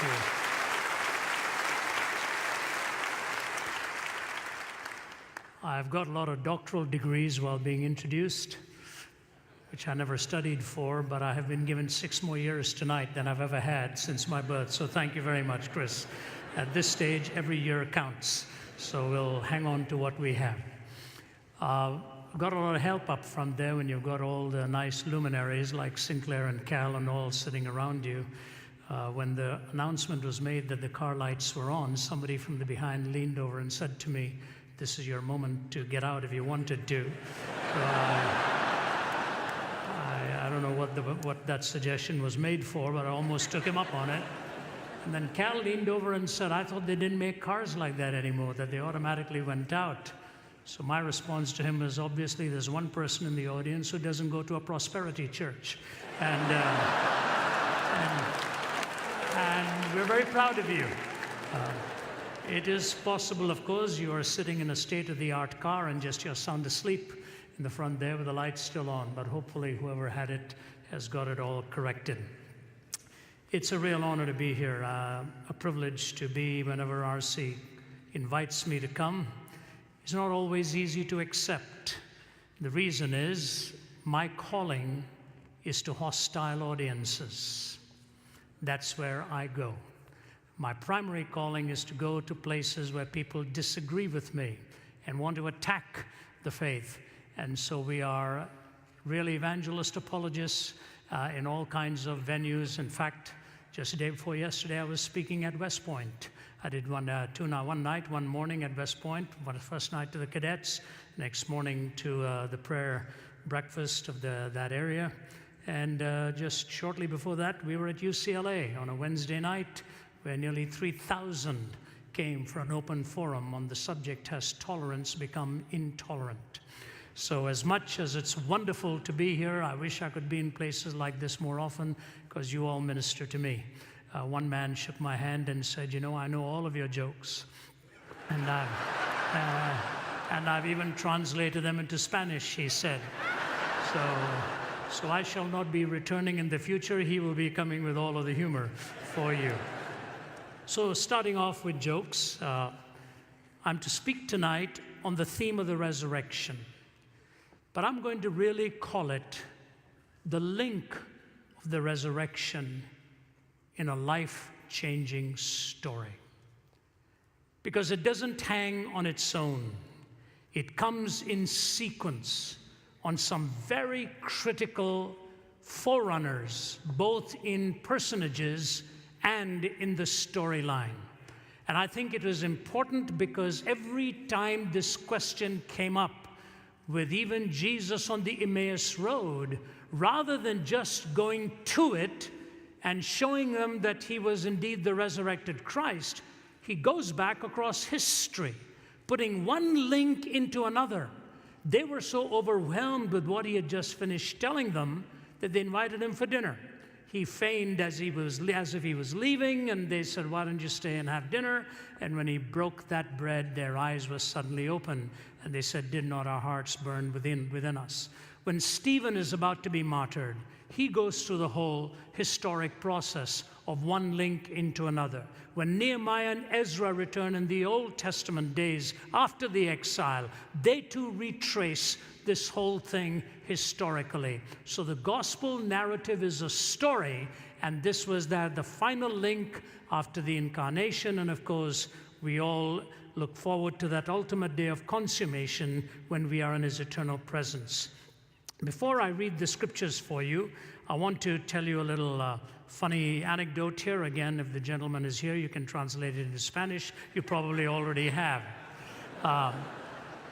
you. I've got a lot of doctoral degrees while being introduced, which I never studied for, but I have been given 6 more years tonight than I've ever had since my birth. So thank you very much, Chris. At this stage, every year counts. So we'll hang on to what we have. Got a lot of help up front there when you've got all the nice luminaries like Sinclair and Cal and all sitting around you. When the announcement was made that the car lights were on, somebody from the behind leaned over and said to me, "This is your moment to get out if you wanted to." So I don't know what that suggestion was made for, but I almost took him up on it. And then Cal leaned over and said, "I thought they didn't make cars like that anymore, that they automatically went out." So my response to him was, obviously there's one person in the audience who doesn't go to a prosperity church. And we're very proud of you. It is possible, of course, you are sitting in a state-of-the-art car and just you're sound asleep in the front there with the lights still on, but hopefully whoever had it has got it all corrected. It's a real honor to be here, a privilege to be whenever RC invites me to come. It's not always easy to accept. The reason is my calling is to hostile audiences. That's where I go. My primary calling is to go to places where people disagree with me and want to attack the faith. And so we are really evangelist apologists in all kinds of venues. In fact, just the day before yesterday, I was speaking at West Point. I did one morning at West Point, first night to the cadets, next morning to the prayer breakfast of that area. And just shortly before that, we were at UCLA on a Wednesday night where nearly 3,000 came for an open forum on the subject, "Has Tolerance Become Intolerant?" So as much as it's wonderful to be here, I wish I could be in places like this more often because you all minister to me. One man shook my hand and said, "You know, I know all of your jokes." And I've even translated them into Spanish, he said. So I shall not be returning in the future. He will be coming with all of the humor for you. So starting off with jokes, I'm to speak tonight on the theme of the resurrection. But I'm going to really call it the link of the resurrection in a life-changing story. Because it doesn't hang on its own. It comes in sequence on some very critical forerunners, both in personages and in the storyline. And I think it was important because every time this question came up with even Jesus on the Emmaus Road, rather than just going to it and showing them that he was indeed the resurrected Christ, he goes back across history, putting one link into another. They were so overwhelmed with what he had just finished telling them that they invited him for dinner. He feigned as if he was leaving, and they said, "Why don't you stay and have dinner?" And when he broke that bread, their eyes were suddenly open, and they said, "Did not our hearts burn within us?" When Stephen is about to be martyred, he goes through the whole historic process of one link into another. When Nehemiah and Ezra return in the Old Testament days after the exile, they too retrace this whole thing historically. So the gospel narrative is a story, and this was the final link after the incarnation. And of course, we all look forward to that ultimate day of consummation when we are in his eternal presence. Before I read the scriptures for you, I want to tell you a little funny anecdote here. Again, if the gentleman is here, you can translate it into Spanish. You probably already have.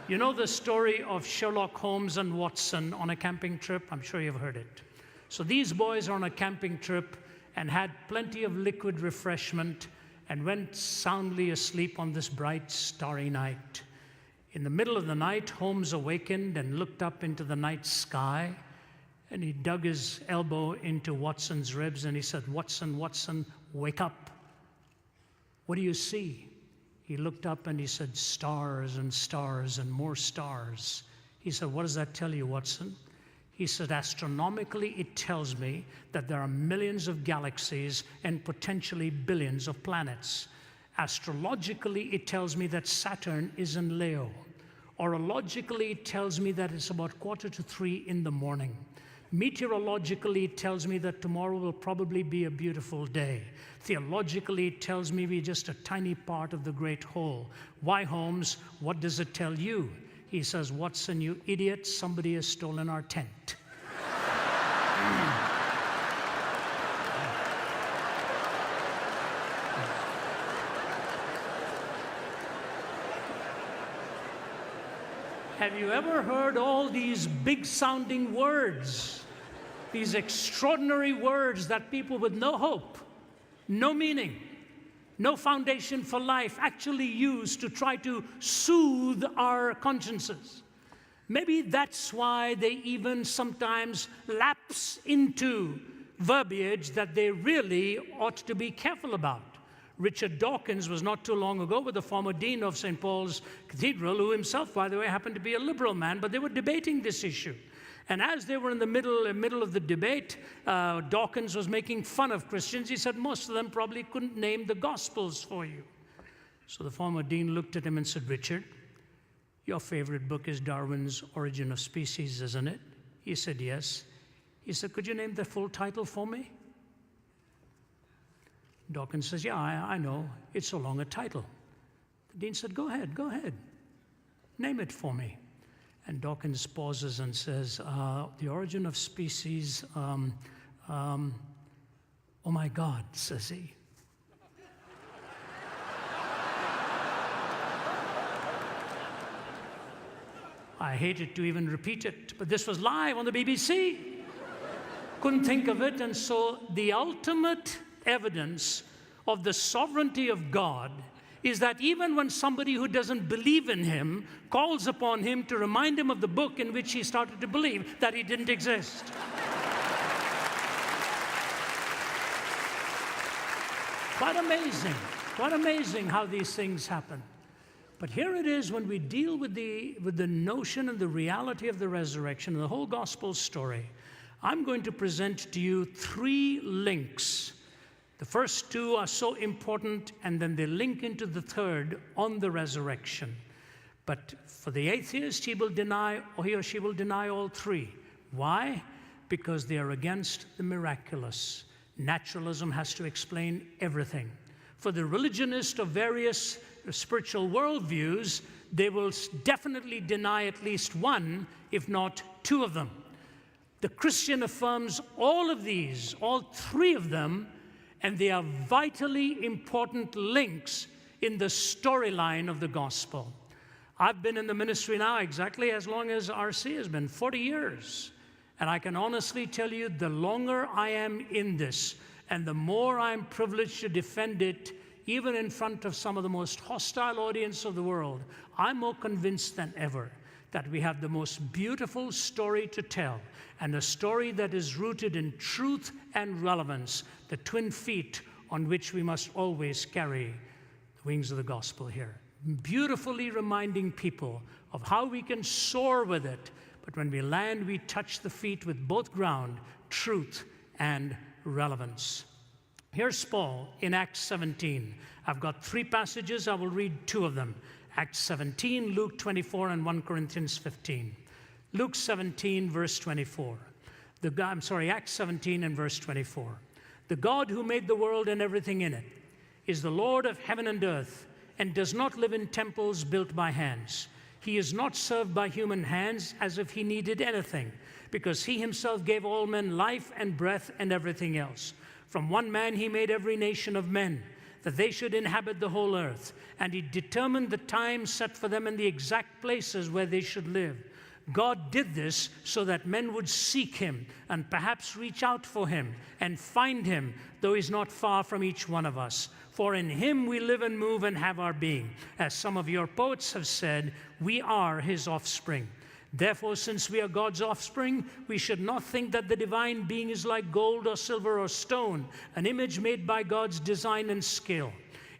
You know the story of Sherlock Holmes and Watson on a camping trip? I'm sure you've heard it. So these boys are on a camping trip and had plenty of liquid refreshment and went soundly asleep on this bright, starry night. In the middle of the night, Holmes awakened and looked up into the night sky, and he dug his elbow into Watson's ribs and he said, "Watson, Watson, wake up. What do you see?" He looked up and he said, "Stars and stars and more stars." He said, "What does that tell you, Watson?" He said, astronomically, it tells me that there are millions of galaxies and potentially billions of planets. Astrologically, it tells me that Saturn is in Leo. Orologically, it tells me that it's about 2:45 in the morning. Meteorologically, it tells me that tomorrow will probably be a beautiful day. Theologically, it tells me we're just a tiny part of the great whole. Why, Holmes, what does it tell you? He says, Watson, you idiot, somebody has stolen our tent. Have you ever heard all these big-sounding words, these extraordinary words that people with no hope, no meaning, no foundation for life actually use to try to soothe our consciences? Maybe that's why they even sometimes lapse into verbiage that they really ought to be careful about. Richard Dawkins was not too long ago with the former dean of St. Paul's Cathedral, who himself, by the way, happened to be a liberal man, but they were debating this issue. And as they were in the middle of the debate, Dawkins was making fun of Christians. He said most of them probably couldn't name the Gospels for you. So the former dean looked at him and said, Richard, your favorite book is Darwin's Origin of Species, isn't it? He said, yes. He said, could you name the full title for me? Dawkins says, yeah, I know. It's so long a title. The dean said, go ahead. Name it for me. And Dawkins pauses and says, The Origin of Species, oh my God, says he. I hated to even repeat it, but this was live on the BBC. Couldn't think of it, and so the ultimate evidence of the sovereignty of God is that even when somebody who doesn't believe in him calls upon him to remind him of the book in which he started to believe, that he didn't exist. Quite amazing how these things happen. But here it is when we deal with the notion and the reality of the resurrection and the whole gospel story. I'm going to present to you 3 links. The first 2 are so important, and then they link into the third on the resurrection. But for the atheist, he or she will deny all 3. Why? Because they are against the miraculous. Naturalism has to explain everything. For the religionist of various spiritual worldviews, they will definitely deny at least 1, if not 2 of them. The Christian affirms all of these, all 3 of them, and they are vitally important links in the storyline of the gospel. I've been in the ministry now exactly as long as RC has been, 40 years. And I can honestly tell you, the longer I am in this, and the more I'm privileged to defend it, even in front of some of the most hostile audience of the world, I'm more convinced than ever that we have the most beautiful story to tell, and a story that is rooted in truth and relevance, the twin feet on which we must always carry the wings of the gospel here. Beautifully reminding people of how we can soar with it, but when we land, we touch the feet with both ground, truth and relevance. Here's Paul in Acts 17. I've got 3 passages. I will read 2 of them. Acts 17, Luke 24, and 1 Corinthians 15. Luke 17, verse 24. Acts 17 and verse 24. The God who made the world and everything in it is the Lord of heaven and earth, and does not live in temples built by hands. He is not served by human hands as if he needed anything, because he himself gave all men life and breath and everything else. From one man he made every nation of men, that they should inhabit the whole earth, and he determined the time set for them and the exact places where they should live. God did this so that men would seek him and perhaps reach out for him and find him, though he's not far from each one of us. For in him we live and move and have our being. As some of your poets have said, we are his offspring. Therefore, since we are God's offspring, we should not think that the divine being is like gold or silver or stone, an image made by God's design and skill.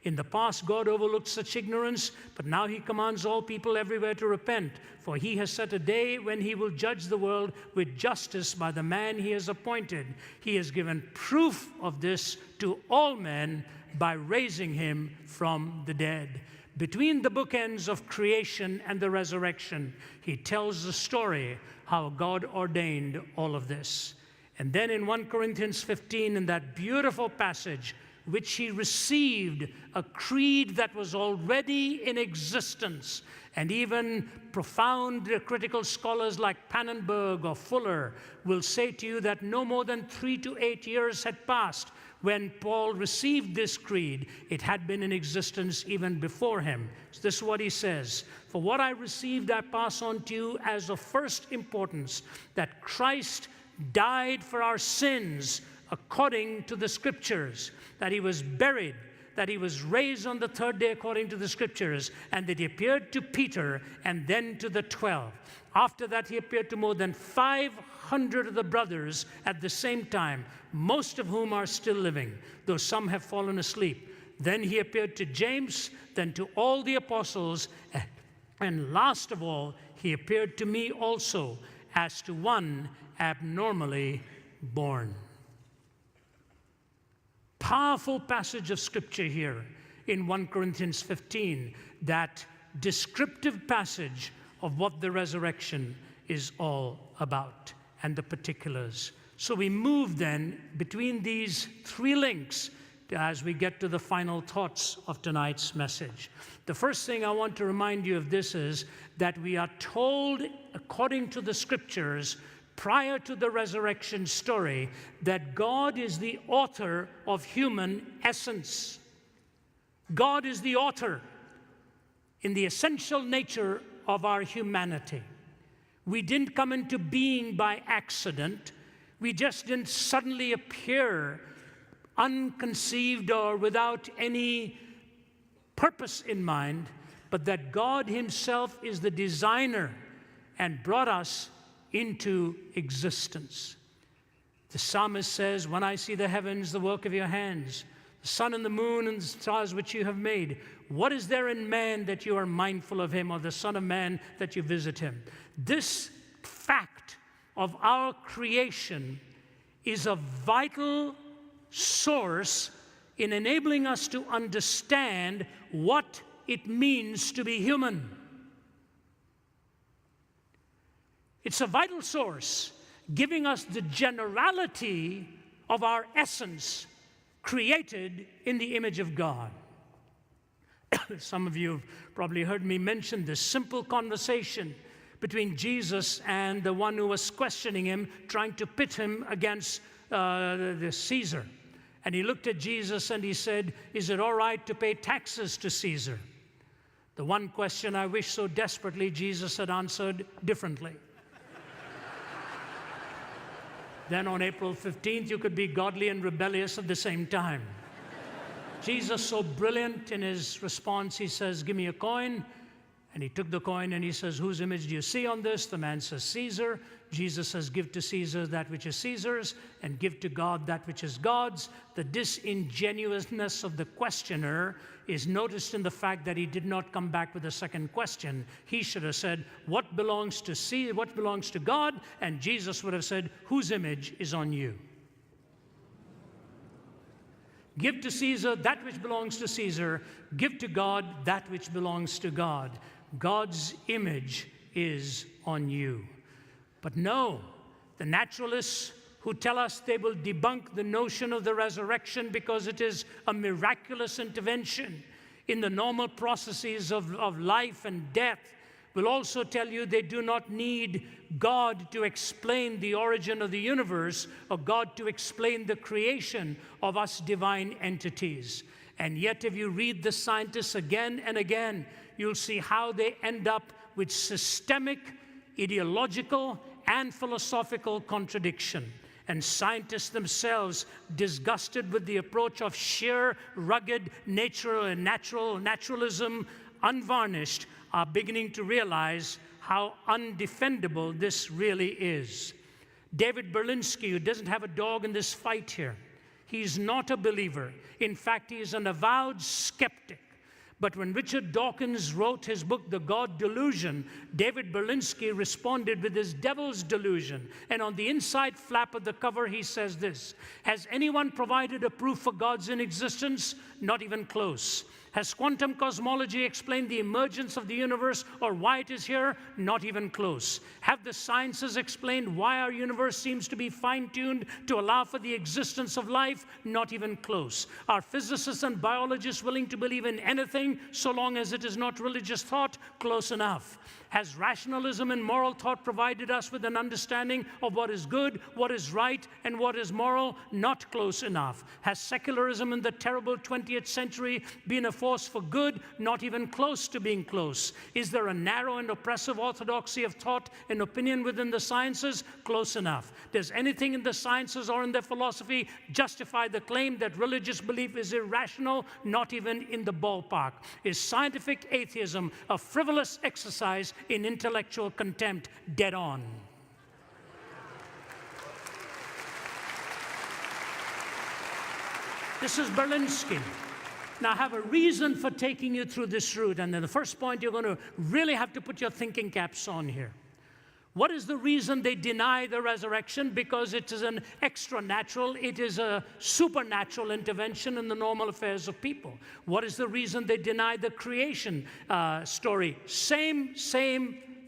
In the past, God overlooked such ignorance, but now he commands all people everywhere to repent, for he has set a day when he will judge the world with justice by the man he has appointed. He has given proof of this to all men by raising him from the dead. Between the bookends of creation and the resurrection, he tells the story how God ordained all of this. And then in 1 Corinthians 15, in that beautiful passage, which he received a creed that was already in existence. And even profound critical scholars like Pannenberg or Fuller will say to you that no more than 3 to 8 years had passed when Paul received this creed. It had been in existence even before him. So this is what he says: "For what I received I pass on to you as of first importance, that Christ died for our sins according to the Scriptures, that he was buried, that he was raised on the third day according to the Scriptures, and that he appeared to Peter and then to the 12. After that, he appeared to more than 500 of the brothers at the same time, most of whom are still living, though some have fallen asleep. Then he appeared to James, then to all the apostles, and last of all, he appeared to me also, as to one abnormally born." Powerful passage of Scripture here in 1 Corinthians 15, that descriptive passage of what the resurrection is all about and the particulars. So we move then between these three links as we get to the final thoughts of tonight's message. The first thing I want to remind you of this is that we are told, according to the Scriptures, prior to the resurrection story, that God is the author of human essence. God is the author in the essential nature of our humanity. We didn't come into being by accident. We just didn't suddenly appear unconceived or without any purpose in mind, but that God himself is the designer and brought us into existence. The psalmist says, "When I see the heavens, the work of your hands, the sun and the moon and the stars which you have made, what is there in man that you are mindful of him, or the Son of Man that you visit him?" This fact of our creation is a vital source in enabling us to understand what it means to be human. It's a vital source, giving us the generality of our essence, created in the image of God. Some of you have probably heard me mention this simple conversation between Jesus and the one who was questioning him, trying to pit him against the Caesar. And he looked at Jesus and he said, "Is it all right to pay taxes to Caesar?" The one question I wish so desperately Jesus had answered differently. Then on April 15th, you could be godly and rebellious at the same time. Jesus, so brilliant in his response, he says, "Give me a coin." And he took the coin and he says, "Whose image do you see on this?" The man says, "Caesar." Jesus says, "Give to Caesar that which is Caesar's, and give to God that which is God's." The disingenuousness of the questioner is noticed in the fact that he did not come back with a second question. He should have said, "What belongs to Caesar, what belongs to God?" And Jesus would have said, "Whose image is on you?" Give to Caesar that which belongs to Caesar. Give to God that which belongs to God. God's image is on you. But no, the naturalists who tell us they will debunk the notion of the resurrection because it is a miraculous intervention in the normal processes of life and death will also tell you they do not need God to explain the origin of the universe or God to explain the creation of us divine entities. And yet, if you read the scientists again and again, you'll see how they end up with systemic, ideological, and philosophical contradiction. And scientists themselves, disgusted with the approach of sheer, rugged, naturalism, unvarnished, are beginning to realize how undefendable this really is. David Berlinski, who doesn't have a dog in this fight here, He's not a believer. In fact, he is an avowed skeptic. But when Richard Dawkins wrote his book, The God Delusion, David Berlinski responded with his devil's delusion. And on the inside flap of the cover, he says this: has anyone provided a proof for God's inexistence? Not even close. Has quantum cosmology explained the emergence of the universe or why it is here? Not even close. Have the sciences explained why our universe seems to be fine-tuned to allow for the existence of life? Not even close. Are physicists and biologists willing to believe in anything so long as it is not religious thought? Close enough. Has rationalism and moral thought provided us with an understanding of what is good, what is right, and what is moral? Not close enough. Has secularism in the terrible 20th century been a force for good? Not even close to being close. Is there a narrow and oppressive orthodoxy of thought and opinion within the sciences? Close enough. Does anything in the sciences or in their philosophy justify the claim that religious belief is irrational? Not even in the ballpark. Is scientific atheism a frivolous exercise in intellectual contempt? Dead on. This is Berlinski. Now, I have a reason for taking you through this route, and then the first point, you're going to really have to put your thinking caps on here. What is the reason they deny the resurrection? Because it is an extra-natural, it is a supernatural intervention in the normal affairs of people. What is the reason they deny the creation story? Same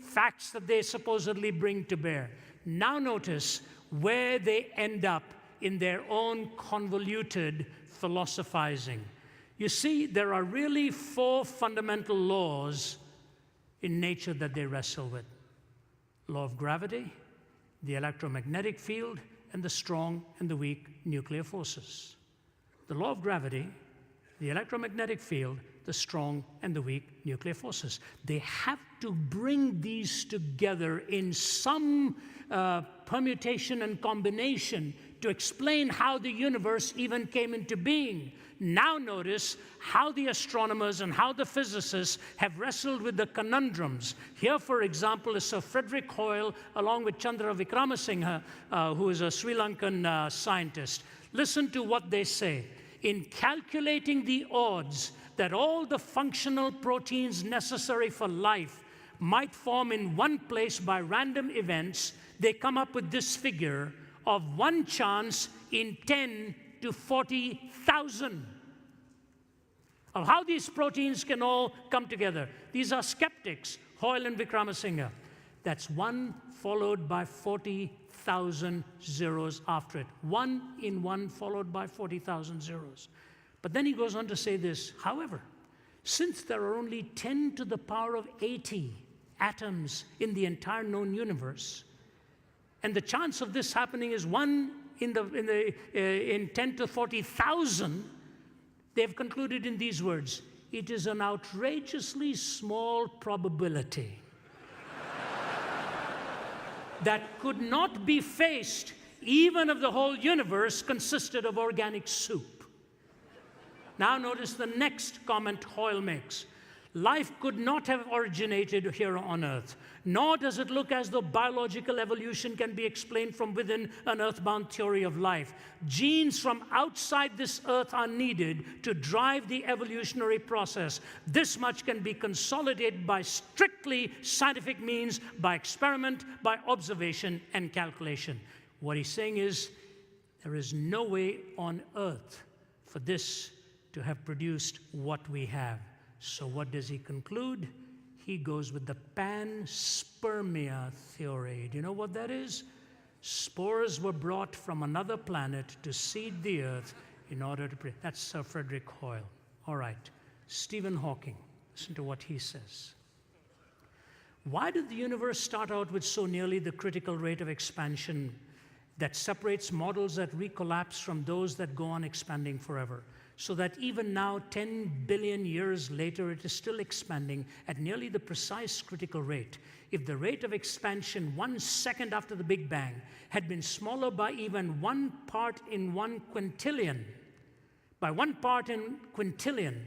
facts that they supposedly bring to bear. Now notice where they end up in their own convoluted philosophizing. You see, there are really 4 fundamental laws in nature that they wrestle with. Law of gravity, the electromagnetic field, and the strong and the weak nuclear forces. The law of gravity, the electromagnetic field, the strong and the weak nuclear forces. They have to bring these together in some permutation and combination to explain how the universe even came into being. Now notice how the astronomers and how the physicists have wrestled with the conundrums. Here, for example, is Sir Frederick Hoyle, along with Chandra Vikramasinghe, who is a Sri Lankan scientist. Listen to what they say. In calculating the odds that all the functional proteins necessary for life might form in one place by random events, they come up with this figure of 1 chance in 10 to 40,000 of how these proteins can all come together. These are skeptics, Hoyle and Vikramasinghe. That's 1 followed by 40,000 zeros after it. 1 in 1 followed by 40,000 zeros. But then he goes on to say this: however, since there are only 10 to the power of 80 atoms in the entire known universe, and the chance of this happening is 1 in 10 to 40,000, they've concluded in these words: it is an outrageously small probability that could not be faced even if the whole universe consisted of organic soup. Now notice the next comment Hoyle makes. Life could not have originated here on Earth, nor does it look as though biological evolution can be explained from within an earthbound theory of life. Genes from outside this Earth are needed to drive the evolutionary process. This much can be consolidated by strictly scientific means, by experiment, by observation and calculation. What he's saying is, there is no way on Earth for this to have produced what we have. So what does he conclude? He goes with the panspermia theory. Do you know what that is? Spores were brought from another planet to seed the Earth in order to... That's Sir Frederick Hoyle. All right. Stephen Hawking. Listen to what he says. Why did the universe start out with so nearly the critical rate of expansion that separates models that recollapse from those that go on expanding forever? So that even now, 10 billion years later, it is still expanding at nearly the precise critical rate. If the rate of expansion 1 second after the Big Bang had been smaller by even 1 part in 1 quintillion, by 1 part in quintillion,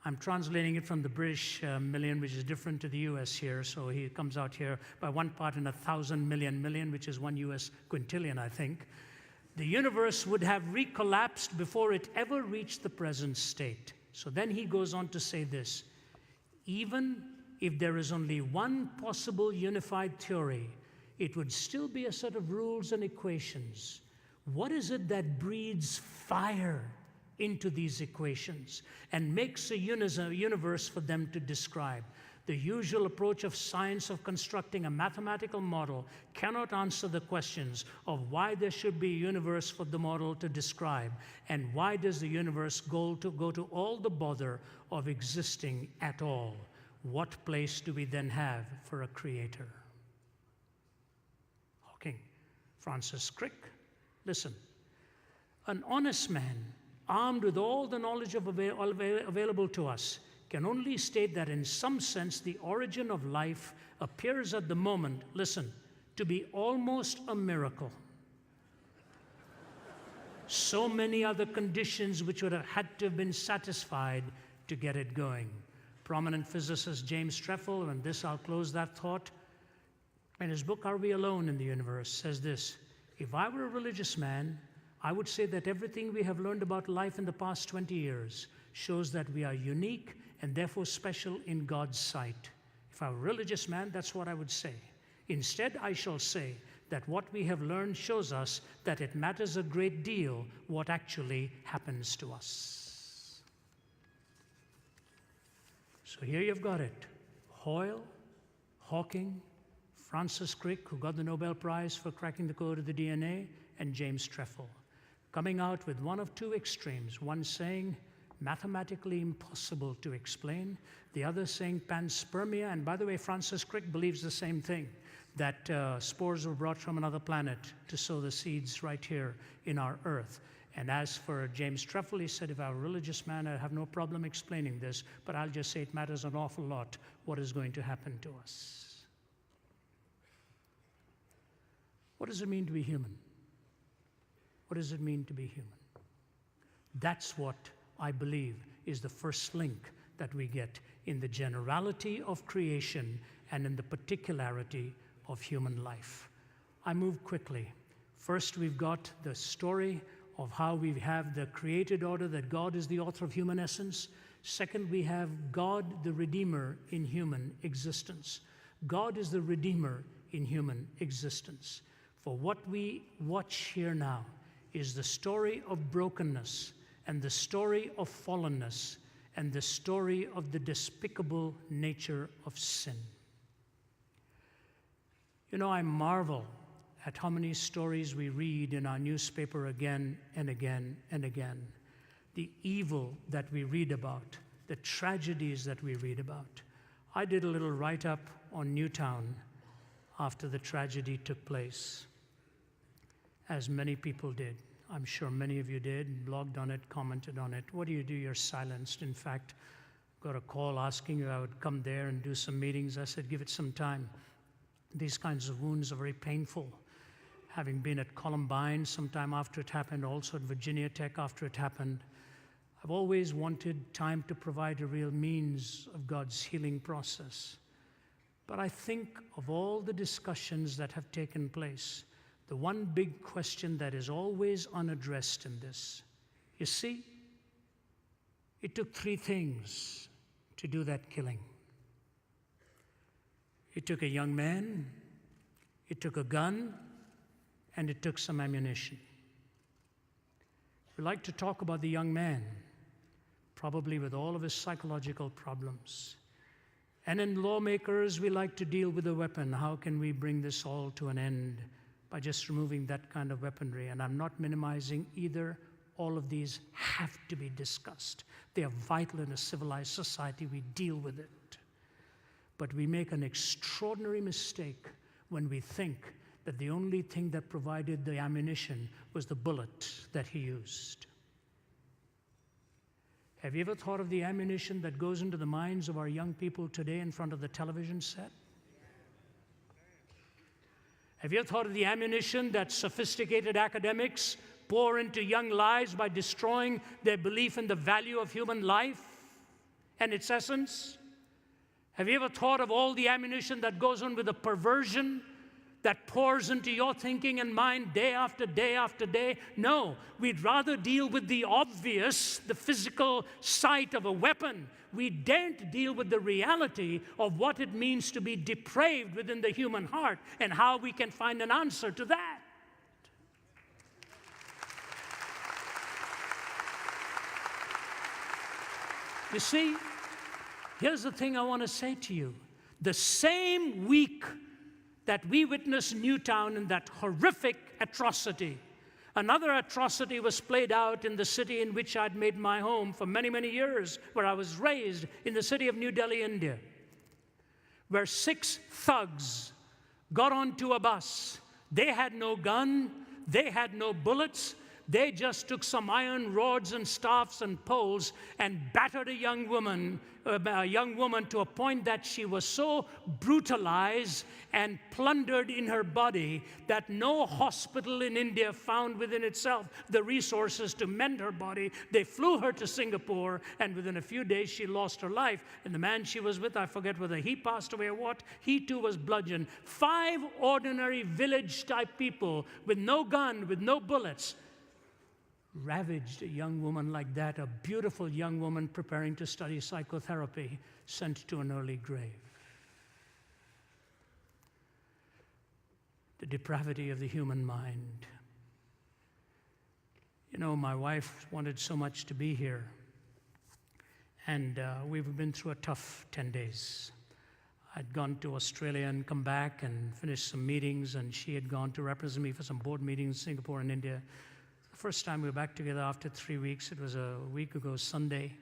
I'm translating it from the British million, which is different to the US here, so he comes out here by 1 part in 1,000 million, which is 1 US quintillion, I think. the universe would have recollapsed before it ever reached the present state. So then he goes on to say this: even if there is only one possible unified theory, it would still be a set of rules and equations. What is it that breathes fire into these equations and makes a universe for them to describe? The usual approach of science of constructing a mathematical model cannot answer the questions of why there should be a universe for the model to describe, and why does the universe go to all the bother of existing at all. What place do we then have for a creator? Hawking. Francis Crick. Listen, an honest man, armed with all the knowledge available to us, can only state that in some sense the origin of life appears at the moment, listen, to be almost a miracle. So many other conditions which would have had to have been satisfied to get it going. Prominent physicist James Trefil, and this I'll close that thought, in his book, Are We Alone in the Universe, says this: if I were a religious man, I would say that everything we have learned about life in the past 20 years shows that we are unique and therefore special in God's sight. If I were a religious man, that's what I would say. Instead, I shall say that what we have learned shows us that it matters a great deal what actually happens to us. So here you've got it. Hoyle, Hawking, Francis Crick, who got the Nobel Prize for cracking the code of the DNA, and James Trefil, coming out with one of two extremes, one saying mathematically impossible to explain, the other saying panspermia. And by the way, Francis Crick believes the same thing, that spores were brought from another planet to sow the seeds right here in our earth. And as for James Trefil, he said, if I were a religious man, I'd have no problem explaining this, but I'll just say it matters an awful lot what is going to happen to us. What does it mean to be human? What does it mean to be human? That's what I believe is the first link that we get in the generality of creation and in the particularity of human life. I move quickly. First, we've got the story of how we have the created order, that God is the author of human essence. Second, we have God the Redeemer in human existence. God is the Redeemer in human existence. For what we watch here now is the story of brokenness, and the story of fallenness, and the story of the despicable nature of sin. You know, I marvel at how many stories we read in our newspaper again and again and again. The evil that we read about, the tragedies that we read about. I did a little write-up on Newtown after the tragedy took place, as many people did. I'm sure many of you did, blogged on it, commented on it. What do? You're silenced. In fact, got a call asking if I would come there and do some meetings. I said, give it some time. These kinds of wounds are very painful. Having been at Columbine sometime after it happened, also at Virginia Tech after it happened, I've always wanted time to provide a real means of God's healing process. But I think of all the discussions that have taken place, the one big question that is always unaddressed in this, you see, it took three things to do that killing. It took a young man, it took a gun, and it took some ammunition. We like to talk about the young man, probably with all of his psychological problems. And in lawmakers, we like to deal with the weapon. How can we bring this all to an end by just removing that kind of weaponry? And I'm not minimizing either. All of these have to be discussed. They are vital in a civilized society. We deal with it. But we make an extraordinary mistake when we think that the only thing that provided the ammunition was the bullet that he used. Have you ever thought of the ammunition that goes into the minds of our young people today in front of the television set? Have you ever thought of the ammunition that sophisticated academics pour into young lives by destroying their belief in the value of human life and its essence? Have you ever thought of all the ammunition that goes on with the perversion that pours into your thinking and mind day after day after day. No, we'd rather deal with the obvious, the physical sight of a weapon. We daren't deal with the reality of what it means to be depraved within the human heart and how we can find an answer to that. You see, here's the thing I want to say to you. The same week that we witnessed Newtown in that horrific atrocity, another atrocity was played out in the city in which I'd made my home for many, many years, where I was raised, in the city of New Delhi, India, where 6 thugs got onto a bus. They had no gun, they had no bullets. They just took some iron rods and staffs and poles and battered a young woman to a point that she was so brutalized and plundered in her body that no hospital in India found within itself the resources to mend her body. They flew her to Singapore, and within a few days she lost her life. And the man she was with, I forget whether he passed away or what, he too was bludgeoned. 5 ordinary village-type people with no gun, with no bullets, ravaged a young woman like that, a beautiful young woman preparing to study psychotherapy, sent to an early grave. The depravity of the human mind. You know, my wife wanted so much to be here, and we've been through a tough 10 days. I'd gone to Australia and come back and finished some meetings, and she had gone to represent me for some board meetings in Singapore and India. First time we were back together after 3 weeks, it was a week ago Sunday,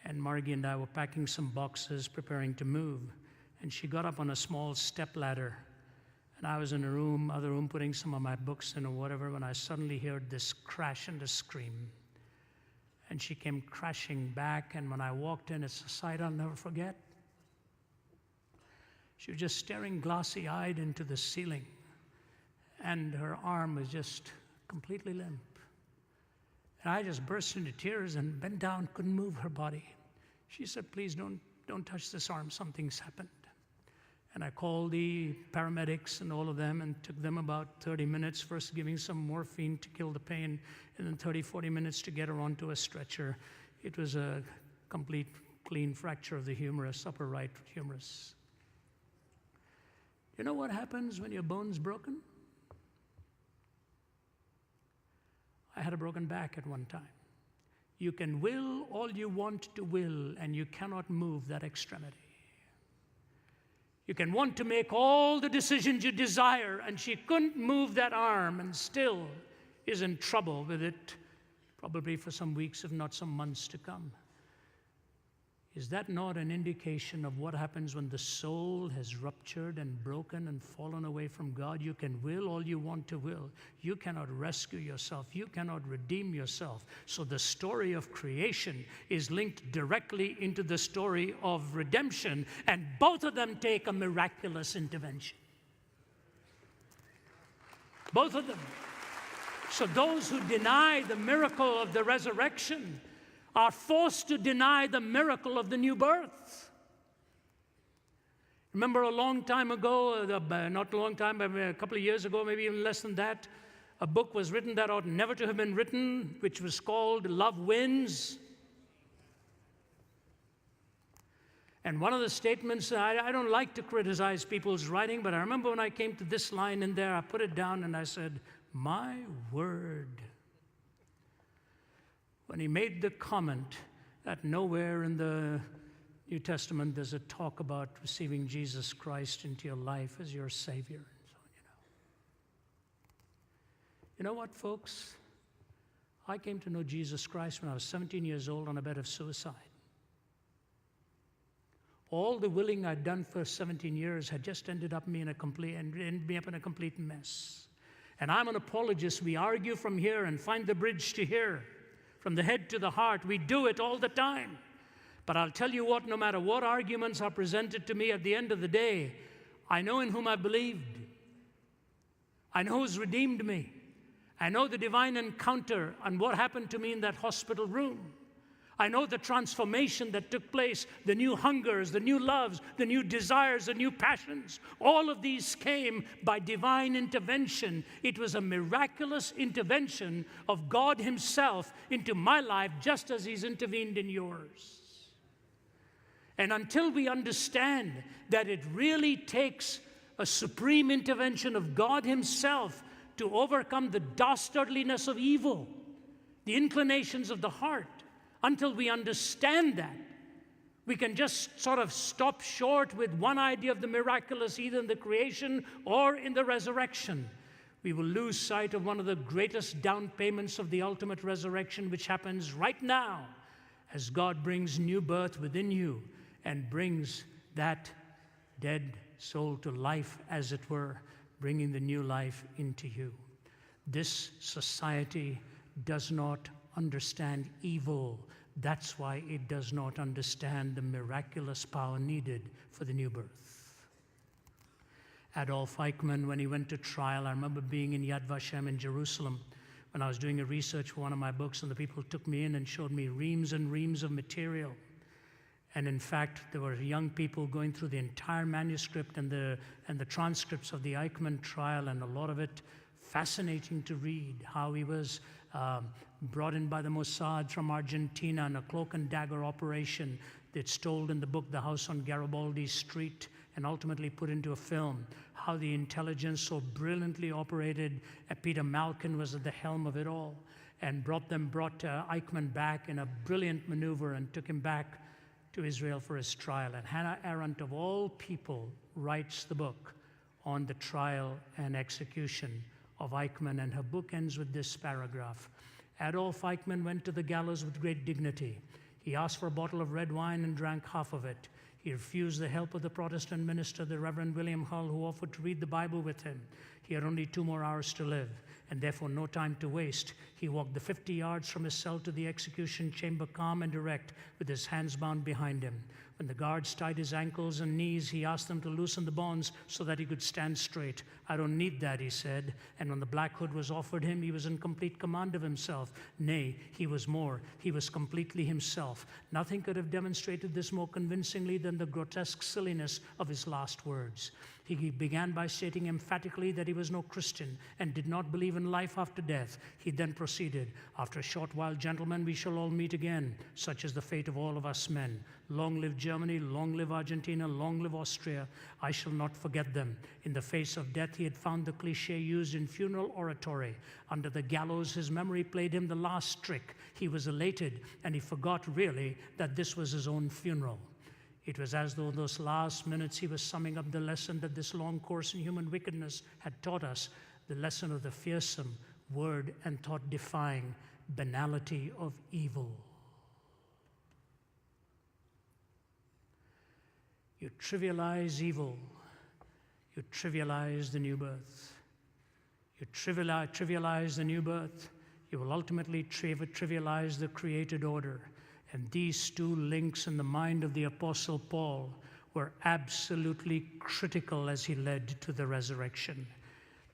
and Margie and I were packing some boxes, preparing to move, and she got up on a small step ladder, and I was in a other room, putting some of my books in or whatever, when I suddenly heard this crash and a scream, and she came crashing back, and when I walked in, it's a sight I'll never forget. She was just staring glassy-eyed into the ceiling, and her arm was just completely limp. And I just burst into tears and bent down, couldn't move her body. She said, please don't touch this arm, something's happened. And I called the paramedics and all of them, and took them about 30 minutes, first giving some morphine to kill the pain, and then 30, 40 minutes to get her onto a stretcher. It was a complete clean fracture of the humerus, upper right humerus. You know what happens when your bone's broken? I had a broken back at one time. You can will all you want to will, and you cannot move that extremity. You can want to make all the decisions you desire, and she couldn't move that arm and still is in trouble with it, probably for some weeks, if not some months to come. Is that not an indication of what happens when the soul has ruptured and broken and fallen away from God? You can will all you want to will. You cannot rescue yourself. You cannot redeem yourself. So the story of creation is linked directly into the story of redemption, and both of them take a miraculous intervention. Both of them. So those who deny the miracle of the resurrection are forced to deny the miracle of the new birth. Remember a long time ago, not a long time, but a couple of years ago, maybe even less than that, a book was written that ought never to have been written, which was called Love Wins. And one of the statements, I don't like to criticize people's writing, but I remember when I came to this line in there, I put it down and I said, my word. When he made the comment that nowhere in the New Testament does it talk about receiving Jesus Christ into your life as your Savior. And so, you know what, folks? I came to know Jesus Christ when I was 17 years old on a bed of suicide. All the willing I'd done for 17 years had just ended me up in a complete mess. And I'm an apologist. We argue from here and find the bridge to here. From the head to the heart, we do it all the time. But I'll tell you what, no matter what arguments are presented to me at the end of the day, I know in whom I believed. I know who's redeemed me. I know the divine encounter and what happened to me in that hospital room. I know the transformation that took place, the new hungers, the new loves, the new desires, the new passions. All of these came by divine intervention. It was a miraculous intervention of God Himself into my life, just as He's intervened in yours. And until we understand that it really takes a supreme intervention of God Himself to overcome the dastardliness of evil, the inclinations of the heart, until we understand that, we can just sort of stop short with one idea of the miraculous, either in the creation or in the resurrection. We will lose sight of one of the greatest down payments of the ultimate resurrection, which happens right now as God brings new birth within you and brings that dead soul to life, as it were, bringing the new life into you. This society does not understand evil. That's why it does not understand the miraculous power needed for the new birth. Adolf Eichmann, when he went to trial, I remember being in Yad Vashem in Jerusalem when I was doing a research for one of my books, and the people took me in and showed me reams and reams of material. And in fact, there were young people going through the entire manuscript and the transcripts of the Eichmann trial, and a lot of it fascinating to read, how he was brought in by the Mossad from Argentina in a cloak and dagger operation that's told in the book The House on Garibaldi Street, and ultimately put into a film, how the intelligence so brilliantly operated. Peter Malkin was at the helm of it all, and brought Eichmann back in a brilliant maneuver and took him back to Israel for his trial. And Hannah Arendt, of all people, writes the book on the trial and execution of Eichmann, and her book ends with this paragraph. Adolf Eichmann went to the gallows with great dignity. He asked for a bottle of red wine and drank half of it. He refused the help of the Protestant minister, the Reverend William Hull, who offered to read the Bible with him. He had only 2 more hours to live, and therefore no time to waste. He walked the 50 yards from his cell to the execution chamber, calm and erect, with his hands bound behind him. When the guards tied his ankles and knees, he asked them to loosen the bonds so that he could stand straight. "I don't need that," he said. And when the black hood was offered him, he was in complete command of himself. Nay, he was more. He was completely himself. Nothing could have demonstrated this more convincingly than the grotesque silliness of his last words. He began by stating emphatically that he was no Christian and did not believe in life after death. He then proceeded, "After a short while, gentlemen, we shall all meet again. Such is the fate of all of us men. Long live Germany, long live Argentina, long live Austria. I shall not forget them." In the face of death, he had found the cliché used in funeral oratory. Under the gallows, his memory played him the last trick. He was elated, and he forgot really that this was his own funeral. It was as though in those last minutes he was summing up the lesson that this long course in human wickedness had taught us, the lesson of the fearsome, word and thought-defying banality of evil. You trivialize evil, you trivialize the new birth. You trivialize the new birth, you will ultimately trivialize the created order. And these 2 links in the mind of the Apostle Paul were absolutely critical as he led to the resurrection.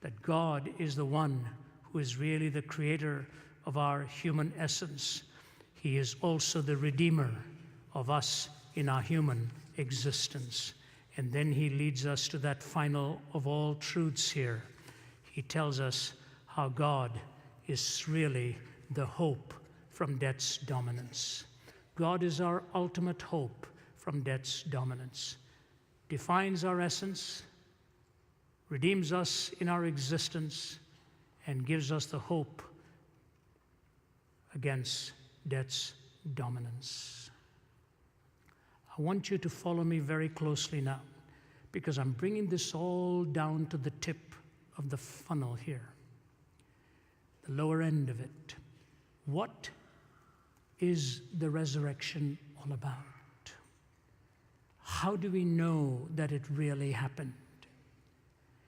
That God is the one who is really the creator of our human essence. He is also the redeemer of us in our human existence. And then he leads us to that final of all truths here. He tells us how God is really the hope from death's dominance. God is our ultimate hope from death's dominance, defines our essence, redeems us in our existence, and gives us the hope against death's dominance. I want you to follow me very closely now, because I'm bringing this all down to the tip of the funnel here, the lower end of it. What is the resurrection all about? How do we know that it really happened?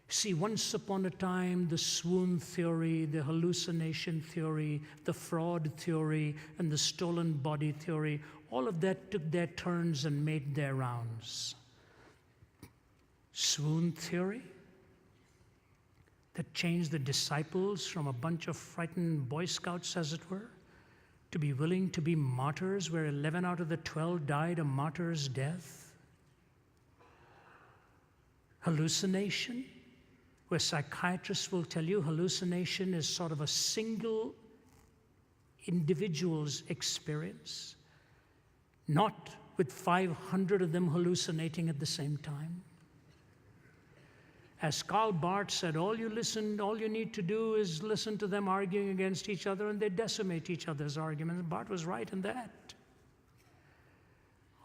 See, once upon a time, the swoon theory, the hallucination theory, the fraud theory, and the stolen body theory, all of that took their turns and made their rounds. Swoon theory that changed the disciples from a bunch of frightened Boy Scouts, as it were, to be willing to be martyrs where 11 out of the 12 died a martyr's death? Hallucination, where psychiatrists will tell you hallucination is sort of a single individual's experience, not with 500 of them hallucinating at the same time. As Karl Barth said, all you need to do is listen to them arguing against each other, and they decimate each other's arguments. Barth was right in that.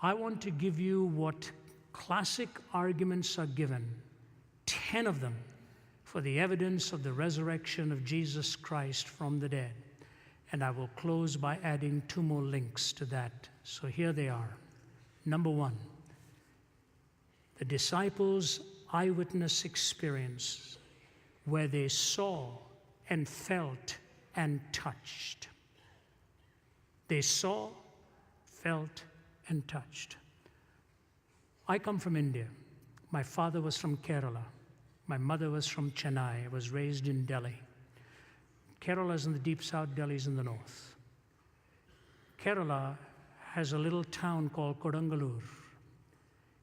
I want to give you what classic arguments are given, 10 of them, for the evidence of the resurrection of Jesus Christ from the dead. And I will close by adding 2 more links to that. So here they are. Number 1, the disciples' eyewitness experience where they saw and felt and touched. They saw, felt, and touched. I come from India. My father was from Kerala. My mother was from Chennai. I was raised in Delhi. Kerala is in the deep south, Delhi is in the north. Kerala has a little town called Kodungalur.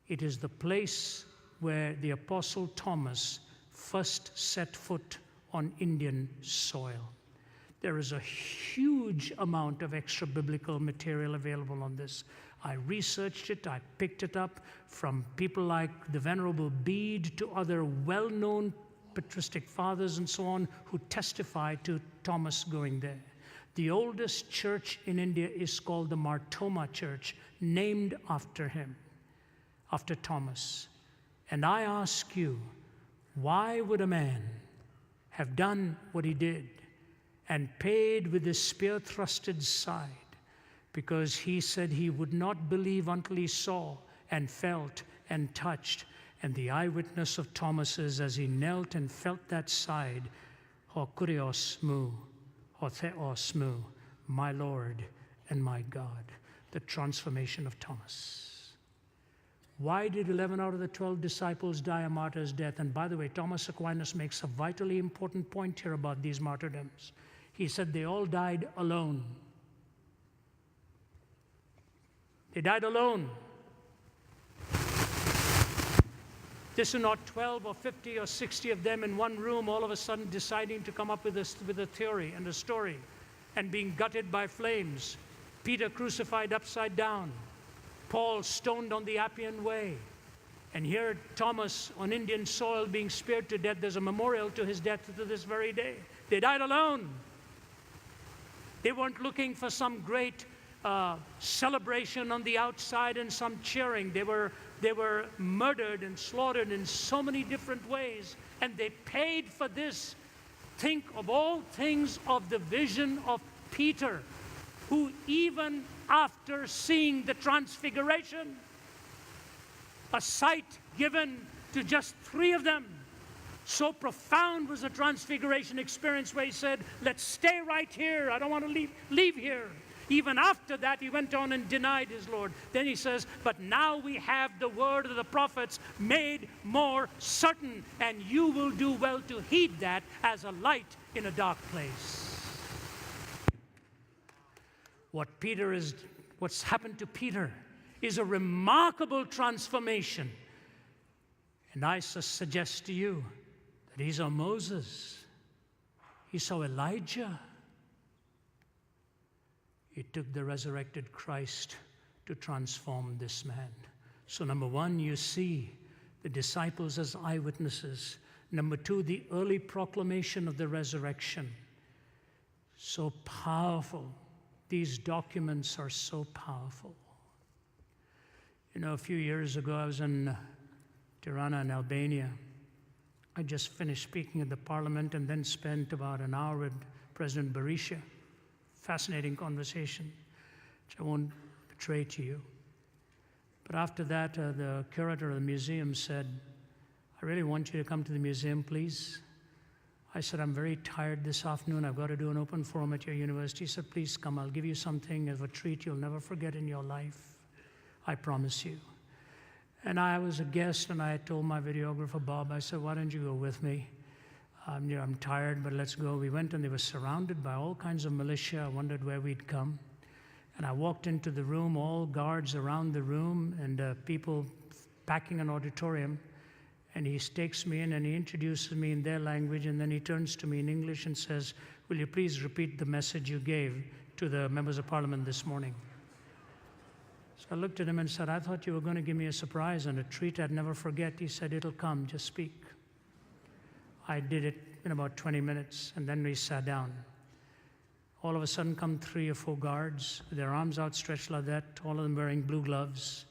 It is the place where the Apostle Thomas first set foot on Indian soil. There is a huge amount of extra biblical material available on this. I researched it, I picked it up from people like the Venerable Bede to other well-known patristic fathers and so on who testified to Thomas going there. The oldest church in India is called the Martoma Church, named after him, after Thomas. And I ask you, why would a man have done what he did and paid with his spear-thrusted side? Because he said he would not believe until he saw and felt and touched. And the eyewitness of Thomas is, as he knelt and felt that side, ho kurios mu, ho theos mu, my Lord and my God, the transformation of Thomas. Why did 11 out of the 12 disciples die a martyr's death? And by the way, Thomas Aquinas makes a vitally important point here about these martyrdoms. He said they all died alone. They died alone. This is not 12 or 50 or 60 of them in one room all of a sudden deciding to come up with a theory and a story and being gutted by flames. Peter crucified upside down. Paul stoned on the Appian Way. And here Thomas on Indian soil being speared to death. There's a memorial to his death to this very day. They died alone. They weren't looking for some great celebration on the outside and some cheering. They were murdered and slaughtered in so many different ways, and they paid for this. Think of all things of the vision of Peter, who even after seeing the transfiguration, a sight given to just 3 of them, so profound was the transfiguration experience where he said, let's stay right here. I don't want to leave here. Even after that, he went on and denied his Lord. Then he says, but now we have the word of the prophets made more certain, and you will do well to heed that as a light in a dark place. What's happened to Peter is a remarkable transformation. And I suggest to you that he saw Moses. He saw Elijah. It took the resurrected Christ to transform this man. So number 1, you see the disciples as eyewitnesses. Number 2, the early proclamation of the resurrection. So powerful. These documents are so powerful. You know, a few years ago, I was in Tirana in Albania. I just finished speaking at the parliament and then spent about an hour with President Berisha. Fascinating conversation, which I won't betray to you. But after that, the curator of the museum said, I really want you to come to the museum, please. I said, I'm very tired this afternoon. I've got to do an open forum at your university. He said, please come. I'll give you something as a treat you'll never forget in your life. I promise you. And I was a guest, and I had told my videographer, Bob, I said, why don't you go with me? I'm tired, but let's go. We went, and they were surrounded by all kinds of militia. I wondered where we'd come. And I walked into the room, all guards around the room, and people packing an auditorium. And he takes me in and he introduces me in their language, and then he turns to me in English and says, "Will you please repeat the message you gave to the members of parliament this morning?" So I looked at him and said, "I thought you were going to give me a surprise and a treat I'd never forget." He said, "It'll come, just speak." I did it in about 20 minutes, and then we sat down. All of a sudden come 3 or 4 guards with their arms outstretched like that, all of them wearing blue gloves.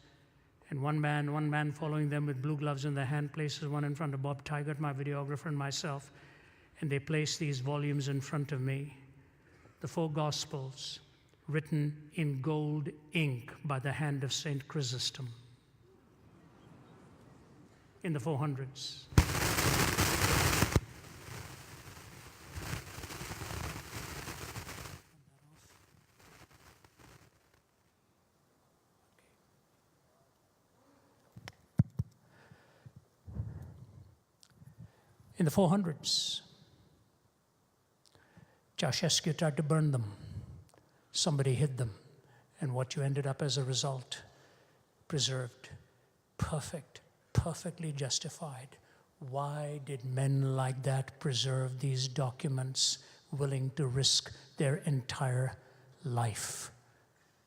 And one man following them with blue gloves in their hand places one in front of Bob Tigert, my videographer, and myself. And they place these volumes in front of me. The 4 Gospels, written in gold ink by the hand of Saint Chrysostom in the 400s. In the 400s, Ceausescu tried to burn them. Somebody hid them. And what you ended up as a result, preserved, perfect, perfectly justified. Why did men like that preserve these documents, willing to risk their entire life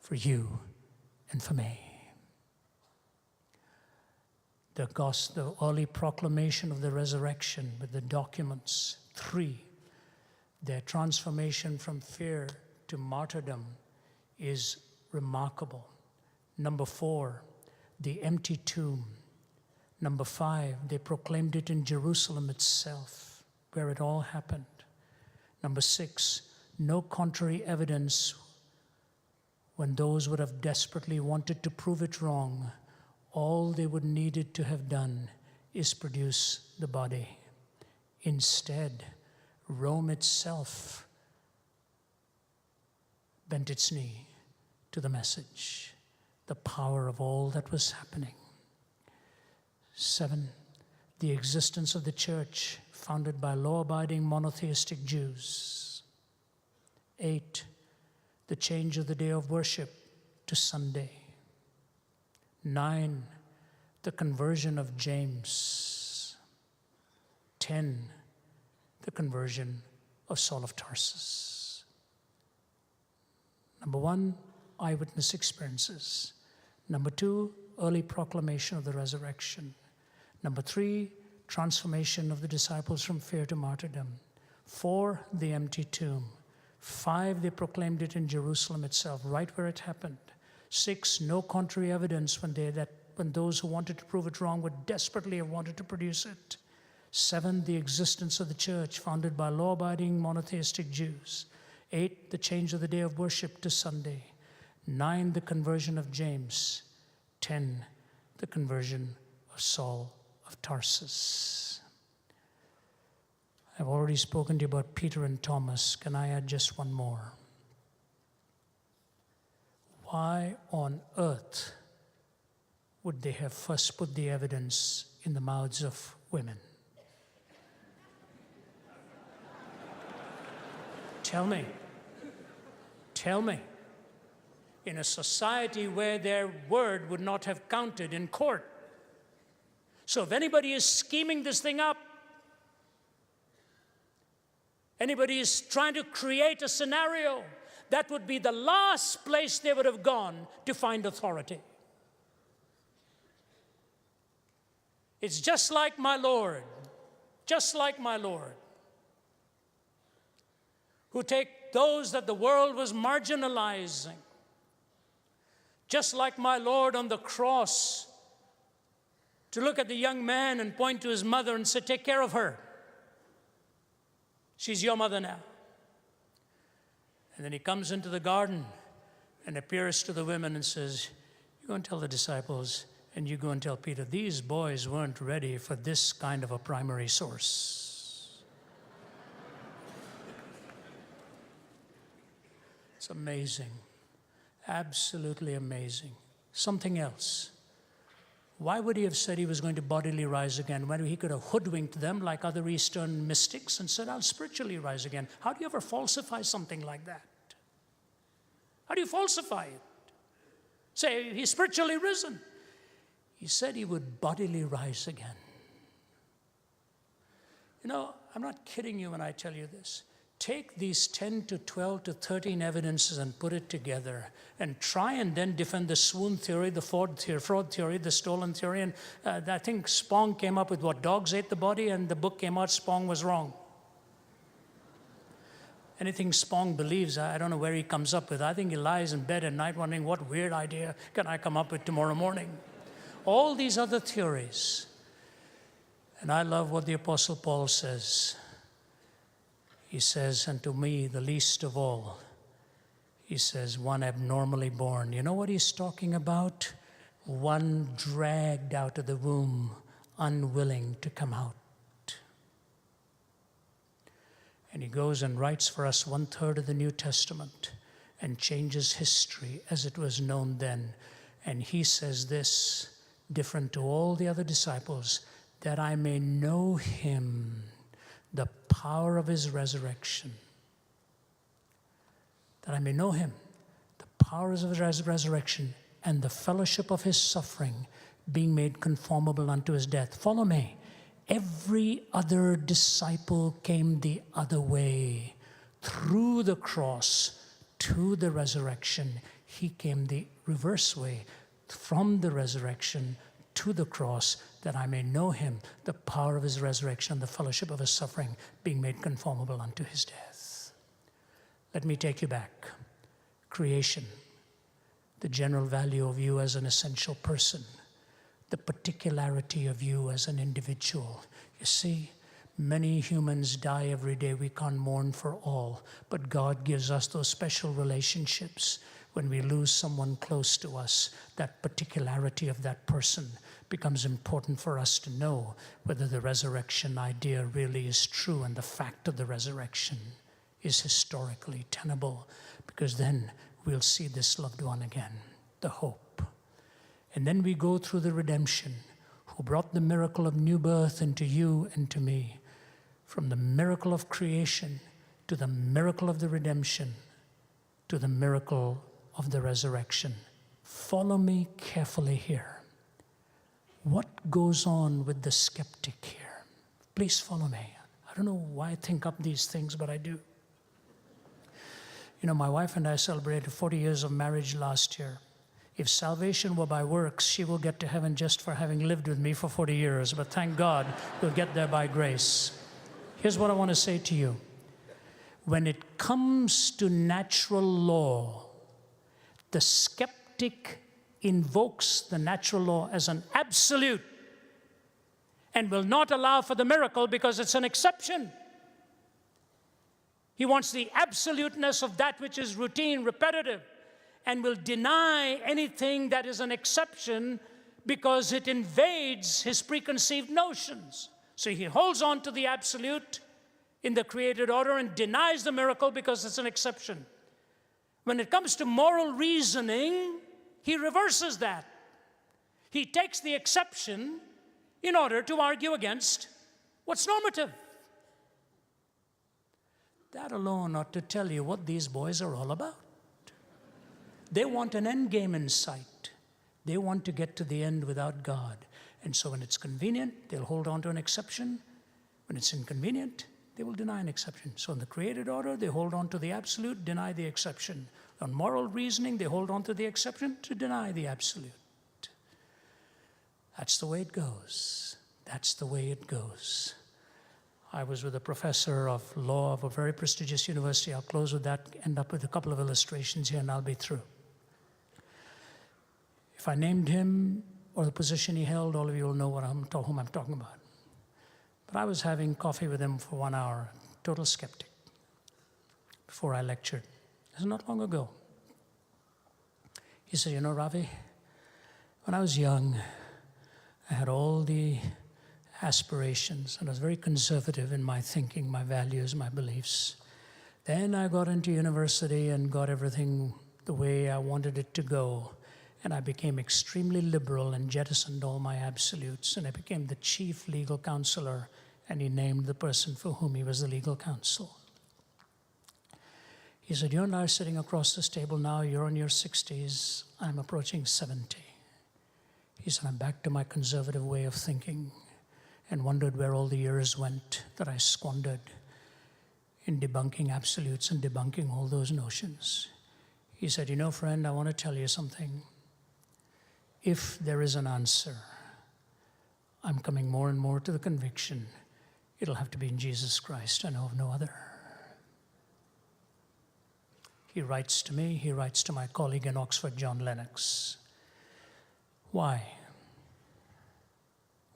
for you and for me? The early proclamation of the resurrection with the documents. 3, their transformation from fear to martyrdom is remarkable. Number 4, the empty tomb. Number 5, they proclaimed it in Jerusalem itself, where it all happened. Number 6, no contrary evidence when those would have desperately wanted to prove it wrong. All they would needed to have done is produce the body. Instead, Rome itself bent its knee to the message, the power of all that was happening. 7, the existence of the church founded by law-abiding monotheistic Jews. 8, the change of the day of worship to Sunday. 9, the conversion of James. 10, the conversion of Saul of Tarsus. Number 1, eyewitness experiences. Number 2, early proclamation of the resurrection. Number 3, transformation of the disciples from fear to martyrdom. 4, the empty tomb. 5, they proclaimed it in Jerusalem itself, right where it happened. 6, no contrary evidence when those who wanted to prove it wrong would desperately have wanted to produce it. 7, the existence of the church founded by law-abiding monotheistic Jews. 8, the change of the day of worship to Sunday. 9, the conversion of James. 10, the conversion of Saul of Tarsus. I've already spoken to you about Peter and Thomas. Can I add just one more? Why on earth would they have first put the evidence in the mouths of women? Tell me. In a society where their word would not have counted in court. So if anybody is scheming this thing up, anybody is trying to create a scenario, that would be the last place they would have gone to find authority. It's just like my Lord, who take those that the world was marginalizing, just like my Lord on the cross, to look at the young man and point to his mother and say, "Take care of her. She's your mother now." And then he comes into the garden and appears to the women and says, "You go and tell the disciples, and you go and tell Peter, these boys weren't ready for this kind of a primary source." It's amazing. Absolutely amazing. Something else. Why would he have said he was going to bodily rise again when he could have hoodwinked them like other Eastern mystics and said, "I'll spiritually rise again"? How do you ever falsify something like that? How do you falsify it? Say, he's spiritually risen. He said he would bodily rise again. You know, I'm not kidding you when I tell you this. Take these 10 to 12 to 13 evidences and put it together and try and then defend the swoon theory, the fraud theory, the stolen theory. And I think Spong came up with what? Dogs ate the body, and the book came out, Spong was wrong. Anything Spong believes, I don't know where he comes up with. I think he lies in bed at night wondering, what weird idea can I come up with tomorrow morning? All these other theories. And I love what the Apostle Paul says. He says, and to me, the least of all, he says, one abnormally born. You know what he's talking about? One dragged out of the womb, unwilling to come out. And he goes and writes for us 1/3 of the New Testament and changes history as it was known then. And he says this, different to all the other disciples, that I may know him, the power of his resurrection. That I may know him, the powers of his resurrection, and the fellowship of his suffering, being made conformable unto his death. Follow me. Every other disciple came the other way, through the cross to the resurrection. He came the reverse way, from the resurrection to the cross, that I may know him, the power of his resurrection, and the fellowship of his suffering, being made conformable unto his death. Let me take you back. Creation, the general value of you as an essential person, the particularity of you as an individual. You see, many humans die every day. We can't mourn for all, but God gives us those special relationships. When we lose someone close to us, that particularity of that person becomes important for us to know whether the resurrection idea really is true and the fact of the resurrection is historically tenable, because then we'll see this loved one again, the hope. And then we go through the redemption, who brought the miracle of new birth into you and to me, from the miracle of creation to the miracle of the redemption to the miracle of the resurrection. Follow me carefully here. What goes on with the skeptic here? Please follow me. I don't know why I think up these things, but I do. You know, my wife and I celebrated 40 years of marriage last year. If salvation were by works, she will get to heaven just for having lived with me for 40 years. But thank God, we'll get there by grace. Here's what I want to say to you. When it comes to natural law, the skeptic invokes the natural law as an absolute and will not allow for the miracle because it's an exception. He wants the absoluteness of that which is routine, repetitive, and will deny anything that is an exception because it invades his preconceived notions. So he holds on to the absolute in the created order and denies the miracle because it's an exception. When it comes to moral reasoning, he reverses that. He takes the exception in order to argue against what's normative. That alone ought to tell you what these boys are all about. They want an end game in sight. They want to get to the end without God. And so when it's convenient, they'll hold on to an exception. When it's inconvenient, they will deny an exception. So in the created order, they hold on to the absolute, deny the exception. On moral reasoning, they hold on to the exception to deny the absolute. That's the way it goes. That's the way it goes. I was with a professor of law of a very prestigious university. I'll close with that, end up with a couple of illustrations here, and I'll be through. If I named him or the position he held, all of you will know whom I'm talking about. But I was having coffee with him for 1 hour, total skeptic, before I lectured. This is not long ago. He said, you know, Ravi, when I was young, I had all the aspirations, and I was very conservative in my thinking, my values, my beliefs. Then I got into university and got everything the way I wanted it to go. And I became extremely liberal and jettisoned all my absolutes. And I became the chief legal counselor, and he named the person for whom he was the legal counsel. He said, you and I are sitting across this table now. You're in your 60s. I'm approaching 70. He said, I'm back to my conservative way of thinking and wondered where all the years went that I squandered in debunking absolutes and debunking all those notions. He said, you know, friend, I want to tell you something. If there is an answer, I'm coming more and more to the conviction it'll have to be in Jesus Christ. I know of no other. He writes to me, he writes to my colleague in Oxford, John Lennox. Why?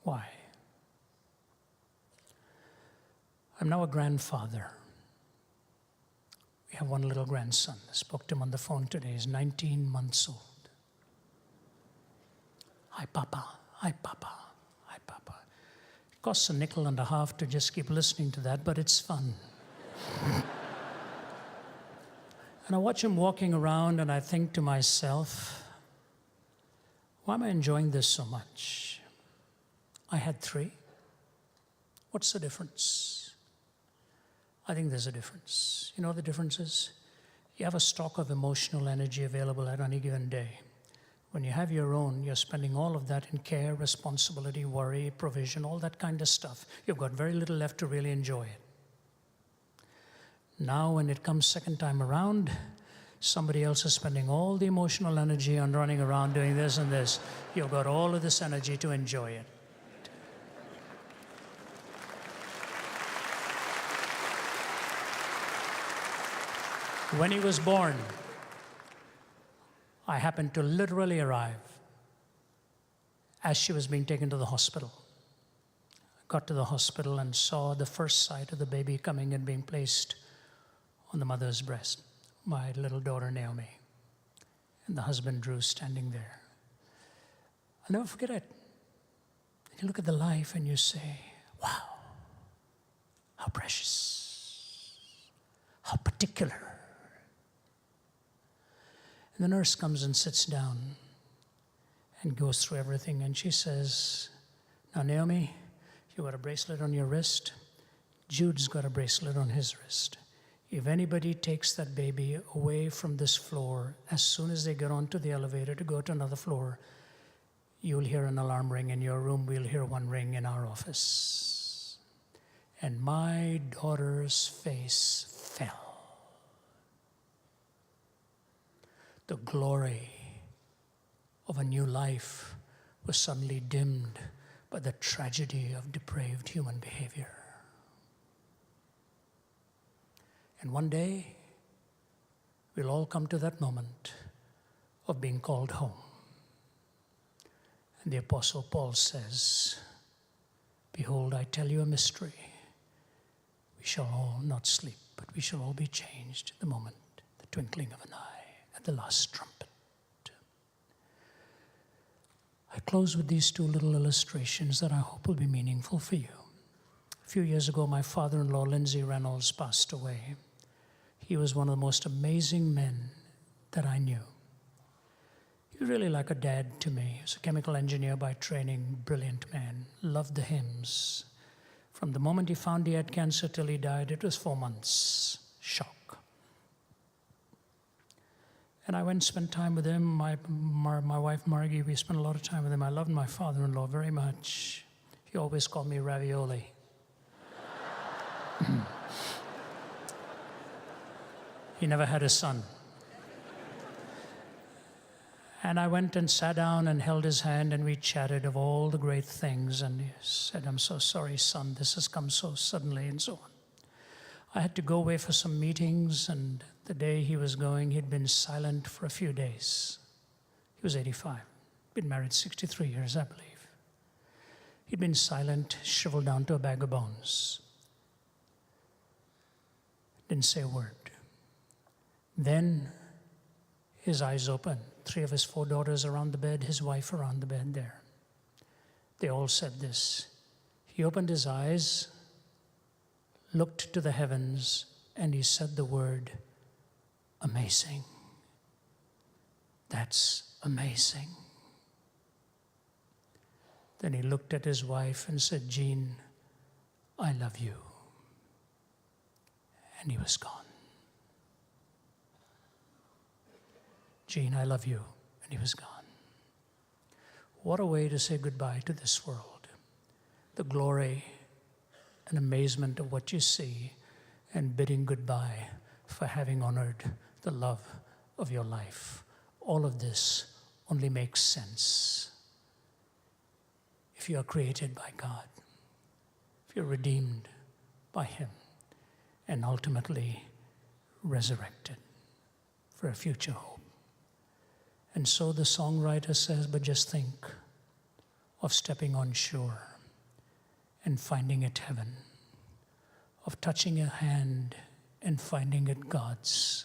Why? I'm now a grandfather. We have one little grandson. I spoke to him on the phone today. He's 19 months old. Hi, Papa. Hi, Papa. Hi, Papa. It costs a nickel and a half to just keep listening to that, but it's fun. And I watch him walking around and I think to myself, why am I enjoying this so much? I had 3. What's the difference? I think there's a difference. You know what the difference is? You have a stock of emotional energy available at any given day. When you have your own, you're spending all of that in care, responsibility, worry, provision, all that kind of stuff. You've got very little left to really enjoy it. Now, when it comes second time around, somebody else is spending all the emotional energy on running around doing this and this. You've got all of this energy to enjoy it. When he was born, I happened to literally arrive as she was being taken to the hospital. I got to the hospital and saw the first sight of the baby coming and being placed on the mother's breast, my little daughter Naomi, and the husband Drew standing there. I'll never forget it. You look at the life and you say, wow, how precious, how particular. And the nurse comes and sits down and goes through everything, and she says, now Naomi, you got a bracelet on your wrist. Jude's got a bracelet on his wrist. If anybody takes that baby away from this floor, as soon as they get onto the elevator to go to another floor, you'll hear an alarm ring in your room, we'll hear one ring in our office. And my daughter's face fell. The glory of a new life was suddenly dimmed by the tragedy of depraved human behavior. And one day, we'll all come to that moment of being called home. And the Apostle Paul says, behold, I tell you a mystery. We shall all not sleep, but we shall all be changed at the moment, the twinkling of an eye, at the last trumpet. I close with these 2 little illustrations that I hope will be meaningful for you. A few years ago, my father-in-law, Lindsay Reynolds, passed away. He was one of the most amazing men that I knew. He was really like a dad to me. He was a chemical engineer by training, brilliant man, loved the hymns. From the moment he found he had cancer till he died, it was 4 months. Shock. And I went and spent time with him. My wife, Margie, we spent a lot of time with him. I loved my father-in-law very much. He always called me Ravioli. He never had a son. And I went and sat down and held his hand, and we chatted of all the great things. And he said, I'm so sorry, son, this has come so suddenly, and so on. I had to go away for some meetings, and the day he was going, he'd been silent for a few days. He was 85, been married 63 years, I believe. He'd been silent, shriveled down to a bag of bones. Didn't say a word. Then his eyes opened. 3 of his 4 daughters around the bed, his wife around the bed there. They all said this. He opened his eyes, looked to the heavens, and he said the word, amazing. That's amazing. Then he looked at his wife and said, Jean, I love you. And he was gone. Gene, I love you. And he was gone. What a way to say goodbye to this world. The glory and amazement of what you see, and bidding goodbye for having honored the love of your life. All of this only makes sense if you are created by God, if you're redeemed by Him, and ultimately resurrected for a future hope. And so the songwriter says, but just think of stepping on shore and finding it heaven, of touching a hand and finding it God's,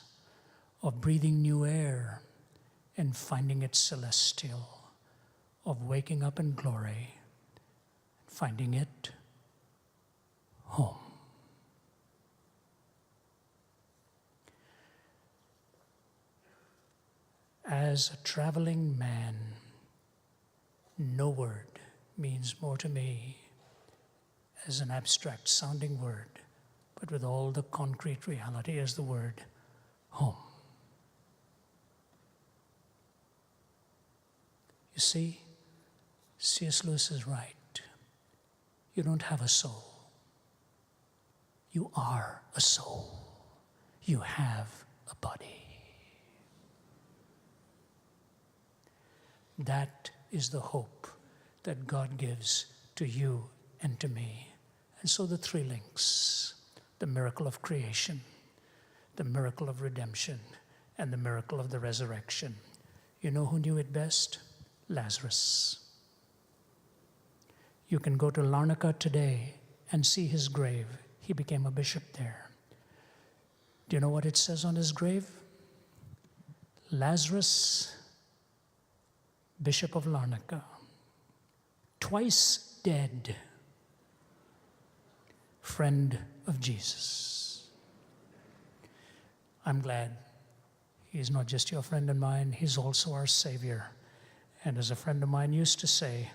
of breathing new air and finding it celestial, of waking up in glory and finding it home. As a traveling man, no word means more to me as an abstract sounding word, but with all the concrete reality as the word home. You see, C.S. Lewis is right. You don't have a soul. You are a soul. You have a body. That is the hope that God gives to you and to me. And so the three links, the miracle of creation, the miracle of redemption, and the miracle of the resurrection. You know who knew it best? Lazarus. You can go to Larnaca today and see his grave. He became a bishop there. Do you know what it says on his grave? Lazarus, Bishop of Larnaca, twice dead, friend of Jesus. I'm glad he's not just your friend and mine, he's also our Savior. And as a friend of mine used to say,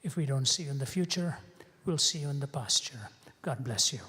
if we don't see you in the future, we'll see you in the pasture. God bless you.